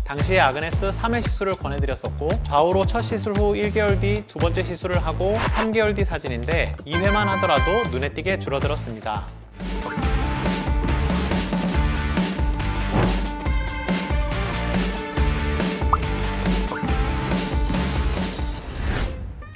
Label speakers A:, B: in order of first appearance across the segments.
A: 당시에 아그네스 3회 시술을 권해드렸었고 좌우로 첫 시술 후 1개월 뒤 두 번째 시술을 하고 3개월 뒤 사진인데 2회만 하더라도 눈에 띄게 줄어들었습니다.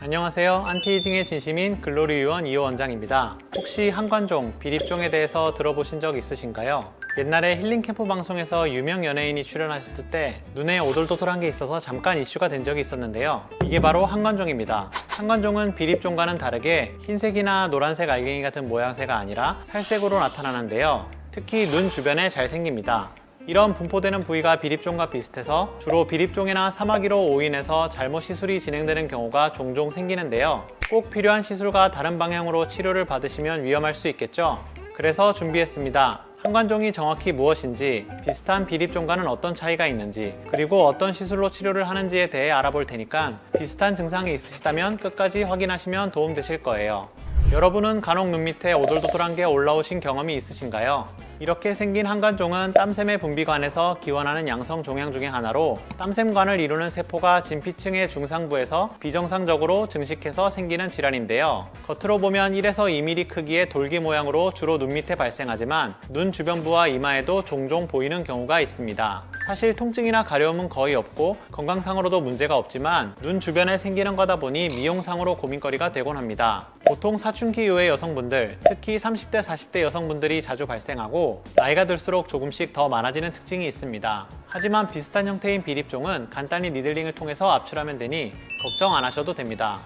A: 안녕하세요. 안티에이징의 진심인 글로리 유원 이호 원장입니다. 혹시 한관종, 비립종에 대해서 들어보신 적 있으신가요? 옛날에 힐링 캠프 방송에서 유명 연예인이 출연하셨을 때 눈에 오돌도돌한 게 있어서 잠깐 이슈가 된 적이 있었는데요. 이게 바로 한관종입니다. 한관종은 비립종과는 다르게 흰색이나 노란색 알갱이 같은 모양새가 아니라 살색으로 나타나는데요. 특히 눈 주변에 잘 생깁니다. 이런 분포되는 부위가 비립종과 비슷해서 주로 비립종이나 사마귀로 오인해서 잘못 시술이 진행되는 경우가 종종 생기는데요. 꼭 필요한 시술과 다른 방향으로 치료를 받으시면 위험할 수 있겠죠? 그래서 준비했습니다. 한관종이 정확히 무엇인지, 비슷한 비립종과는 어떤 차이가 있는지, 그리고 어떤 시술로 치료를 하는지에 대해 알아볼 테니까 비슷한 증상이 있으시다면 끝까지 확인하시면 도움되실 거예요. 여러분은 간혹 눈 밑에 오돌도돌한 게 올라오신 경험이 있으신가요? 이렇게 생긴 한관종은 땀샘의 분비관에서 기원하는 양성 종양 중의 하나로 땀샘관을 이루는 세포가 진피층의 중상부에서 비정상적으로 증식해서 생기는 질환인데요. 겉으로 보면 1에서 2mm 크기의 돌기 모양으로 주로 눈 밑에 발생하지만 눈 주변부와 이마에도 종종 보이는 경우가 있습니다. 사실 통증이나 가려움은 거의 없고 건강상으로도 문제가 없지만 눈 주변에 생기는 거다 보니 미용상으로 고민거리가 되곤 합니다. 보통 사춘기 이후의 여성분들, 특히 30대, 40대 여성분들이 자주 발생하고 나이가 들수록 조금씩 더 많아지는 특징이 있습니다. 하지만 비슷한 형태인 비립종은 간단히 니들링을 통해서 압출하면 되니 걱정 안 하셔도 됩니다.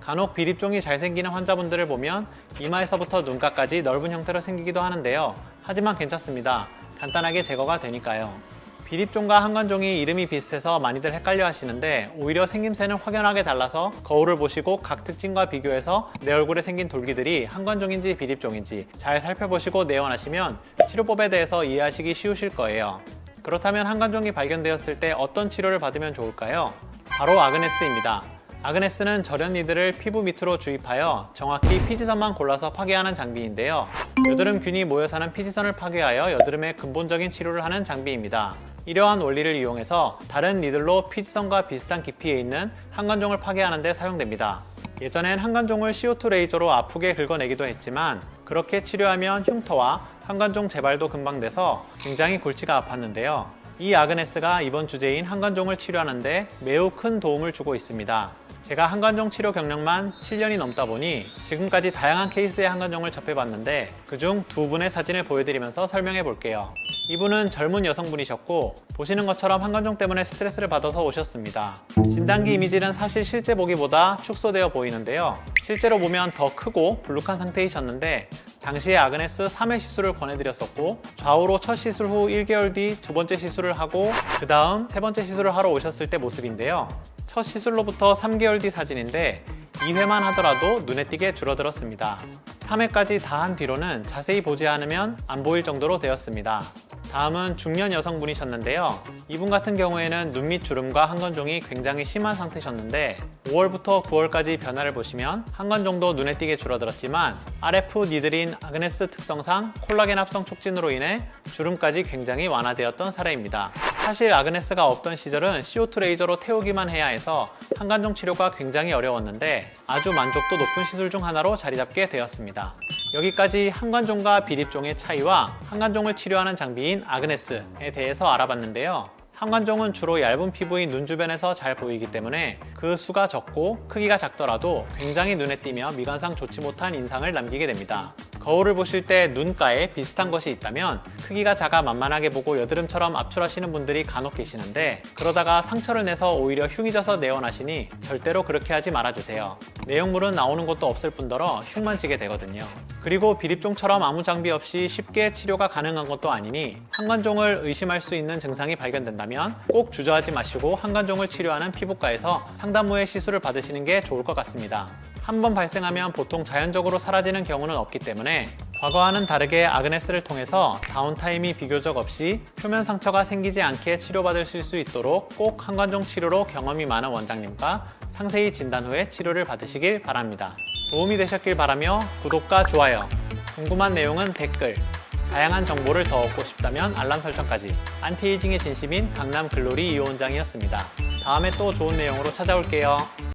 A: 간혹 비립종이 잘 생기는 환자분들을 보면 이마에서부터 눈가까지 넓은 형태로 생기기도 하는데요. 하지만 괜찮습니다. 간단하게 제거가 되니까요. 비립종과 한관종이 이름이 비슷해서 많이들 헷갈려 하시는데 오히려 생김새는 확연하게 달라서 거울을 보시고 각 특징과 비교해서 내 얼굴에 생긴 돌기들이 한관종인지 비립종인지 잘 살펴보시고 내원하시면 치료법에 대해서 이해하시기 쉬우실 거예요. 그렇다면 한관종이 발견되었을 때 어떤 치료를 받으면 좋을까요? 바로 아그네스입니다. 아그네스는 절연 니들을 피부 밑으로 주입하여 정확히 피지선만 골라서 파괴하는 장비인데요. 여드름균이 모여 사는 피지선을 파괴하여 여드름의 근본적인 치료를 하는 장비입니다. 이러한 원리를 이용해서 다른 니들로 피지선과 비슷한 깊이에 있는 한관종을 파괴하는 데 사용됩니다. 예전엔 한관종을 CO2 레이저로 아프게 긁어내기도 했지만 그렇게 치료하면 흉터와 한관종 재발도 금방 돼서 굉장히 골치가 아팠는데요. 이 아그네스가 이번 주제인 한관종을 치료하는 데 매우 큰 도움을 주고 있습니다. 제가 한관종 치료 경력만 7년이 넘다 보니 지금까지 다양한 케이스의 한관종을 접해봤는데 그중 두 분의 사진을 보여드리면서 설명해 볼게요. 이분은 젊은 여성분이셨고 보시는 것처럼 한관종 때문에 스트레스를 받아서 오셨습니다. 진단기 이미지는 사실 실제 보기보다 축소되어 보이는데요. 실제로 보면 더 크고 불룩한 상태이셨는데 당시에 아그네스 3회 시술을 권해드렸었고 좌우로 첫 시술 후 1개월 뒤 두 번째 시술을 하고 그 다음 세 번째 시술을 하러 오셨을 때 모습인데요. 첫 시술로부터 3개월 뒤 사진인데 2회만 하더라도 눈에 띄게 줄어들었습니다. 3회까지 다 한 뒤로는 자세히 보지 않으면 안 보일 정도로 되었습니다. 다음은 중년 여성분이셨는데요. 이분 같은 경우에는 눈 밑 주름과 한관종이 굉장히 심한 상태셨는데 5월부터 9월까지 변화를 보시면 한관종도 눈에 띄게 줄어들었지만 RF 니들인 아그네스 특성상 콜라겐 합성 촉진으로 인해 주름까지 굉장히 완화되었던 사례입니다. 사실 아그네스가 없던 시절은 CO2 레이저로 태우기만 해야 해서 한관종 치료가 굉장히 어려웠는데 아주 만족도 높은 시술 중 하나로 자리 잡게 되었습니다. 여기까지 한관종과 비립종의 차이와 한관종을 치료하는 장비인 아그네스에 대해서 알아봤는데요. 한관종은 주로 얇은 피부인 눈 주변에서 잘 보이기 때문에 그 수가 적고 크기가 작더라도 굉장히 눈에 띄며 미관상 좋지 못한 인상을 남기게 됩니다. 거울을 보실 때 눈가에 비슷한 것이 있다면 크기가 작아 만만하게 보고 여드름처럼 압출하시는 분들이 간혹 계시는데 그러다가 상처를 내서 오히려 흉이 져서 내원하시니 절대로 그렇게 하지 말아주세요. 내용물은 나오는 것도 없을 뿐더러 흉만 지게 되거든요. 그리고 비립종처럼 아무 장비 없이 쉽게 치료가 가능한 것도 아니니 한관종을 의심할 수 있는 증상이 발견된다면 꼭 주저하지 마시고 한관종을 치료하는 피부과에서 상담 후에 시술을 받으시는 게 좋을 것 같습니다. 한번 발생하면 보통 자연적으로 사라지는 경우는 없기 때문에 과거와는 다르게 아그네스를 통해서 다운타임이 비교적 없이 표면 상처가 생기지 않게 치료받으실 수 있도록 꼭 한관종 치료로 경험이 많은 원장님과 상세히 진단 후에 치료를 받으시길 바랍니다. 도움이 되셨길 바라며 구독과 좋아요, 궁금한 내용은 댓글, 다양한 정보를 더 얻고 싶다면 알람 설정까지. 안티에이징의 진심인 강남 글로리 이호 원장이었습니다. 다음에 또 좋은 내용으로 찾아올게요.